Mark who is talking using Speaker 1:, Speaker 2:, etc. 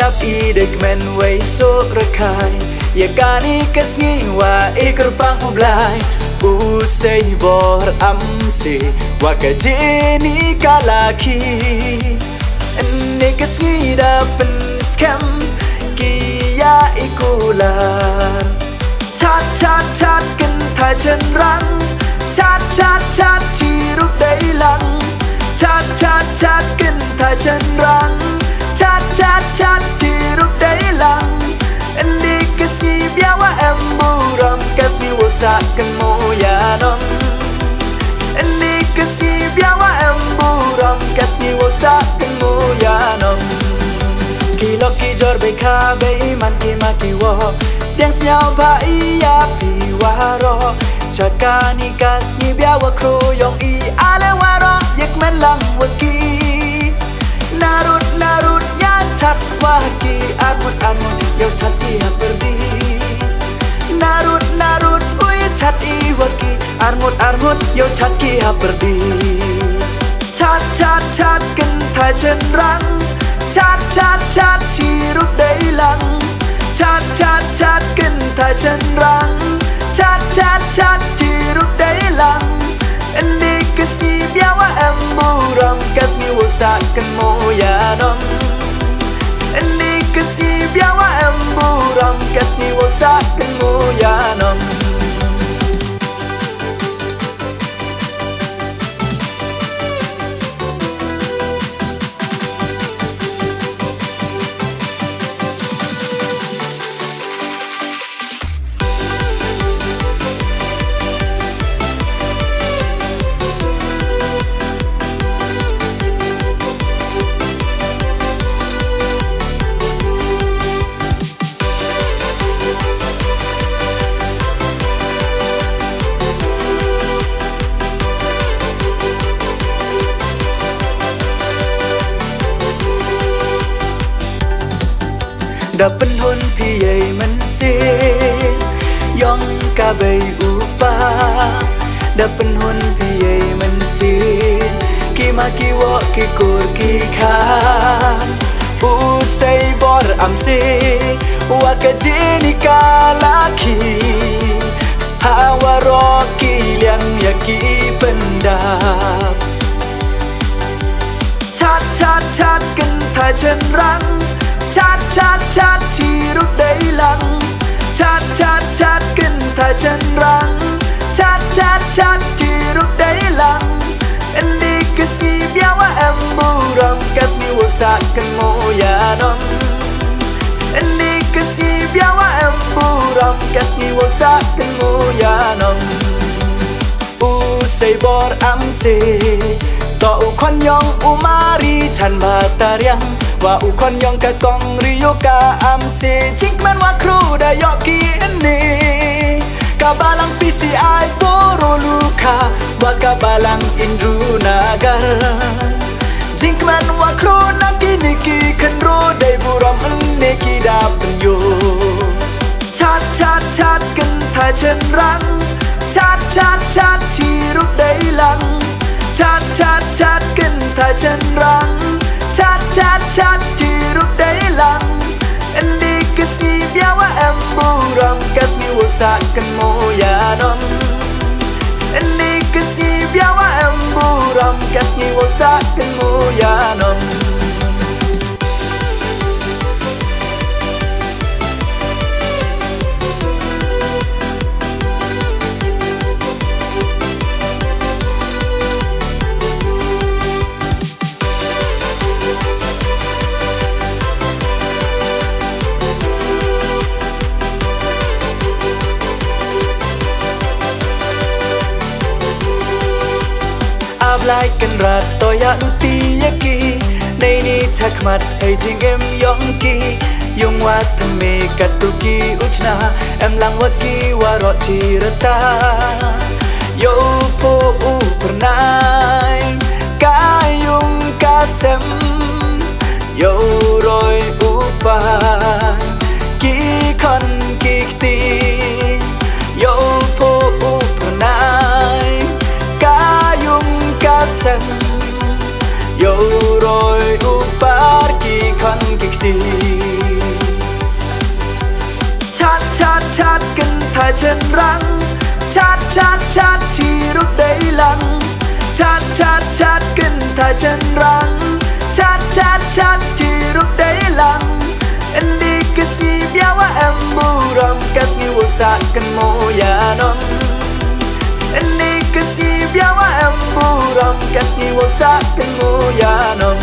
Speaker 1: ดับอีเด็กแมนไว้โซกระคายอย่าการนี้ก็สงี้ว่าอีกระปังอุบลายอูเซย์บอร์อัมเซว่ากะเจนี่กาลาคีอันนี้ก็สงี้ดับเป็นสแคมกียาอีกูลาชัดกันถ่ายฉันรังชัดที่รูปได้หลังชัดกันถ่ายฉันรังชัดที่รูปได้หลังอันนี้ก็สงี้เบียว่าแอมบูรัมก็สงี้ว่าสักกันโมยานอมอันนี้ก็สงี้เบียว่าแอมบูรัมก็สงี้ว่าสักกันโมยานอมกีล็อกกีจอร์ไปคาเบมันกีมากีวอเดียงเสียวพายยาปีวารอจากการนี้ก็สงี้เบียว่าครูยองอีอะไรวารอยักมันลังวกีนารุดยานชัดว่ากีอาร์มุดเยาชัดที่ฮับเบอร์ดีนารุดอุ้ยชัดอีว่ากีอาร์มุดเยาชัดที่ฮับเบอร์ดีชัดกันถ่ายฉันรังชัดที่รูปได้หลังชัดกันถ่ายฉันรังชัดที่รูปได้หลังอันนี้ก็สงี้เบียว่าแอมบูรัมก็สงี้ว่าสักกันโมยานอมอันนี้ก็สงี้เบียว่าแอมบูรัมก็สงี้ว่าสักกันโมยานอมดับเป็นหนพี่ใหญ่มันเสียยองกาใบอุปาดับเป็นหนพี่ใหญ่มันเสียกีมากีวอกีกูรกีขาอูเซย์บอร์อัมเซว่ากะเจนิกาลาคีฮาวารอกีเลียงยากีเป็นดาบชัดกันถ่ายฉันรังชัดที่รูปได้หลังชัดกันถ่ายฉันรังชัดที่รูปได้หลังอันนี้ก็สงี้เบียว่าแอมบูรัมก็สงี้ว่าสักกันโมยานอมอันนี้ก็สงี้เบียว่าแอมบูรัมก็สงี้ว่าสักกันโมยานอมอูเซย์บอร์อัมเซต่ออุคอนยองอุมารีฉันมาตาเรียงว่าอุคอนยองกะกองริโยกาอัมเซจิกมันว่าครูได้ยอกีอันนี้กะบาลังพีซีไอโปโรลูคาว่ากะบาลังอินรูนาการจิกมันว่าครูนักกินิกีคันโรได้บุรอมอันเนกีดาปัญโยชัดกันถ่ายฉันรังชัดที่รูปได้หลังชัดกันถ่ายฉันรังชัดที่รูปได้หลังอันนี้ก็สงี้เบียว่าแอมบูรัมก็สงี้ว่าสักกันโมยานอมอันนี้ก็สงี้เบียว่าแอมบูรัมก็สงี้ว่าสักกันโมยานอมลายกันรัดต่อยาลุตียากีในนี้ชักมัดให้จิงเอ็มยองกียงวัดทำเมกัดตุกีอุชนาเอ็มลังวากีวารอจิรตาโยโพอูปนายกายุงกาเซมโยรอยอุปากีคอนกีตีโยโพอูปนายกายุงกาเซมโยรอยอุปากีคอนกีตี chân răng chát chát chát chỉ lúc đấy lặng chát chát chát kinh thay chân răng chát chát chát chỉ lúc đấy lặng anh đi kiss nghi biao em bu ram kiss nghi vô sa cần mô ya non anh đi kiss nghi biao em bu ram kiss nghi vô sa cần mô ya non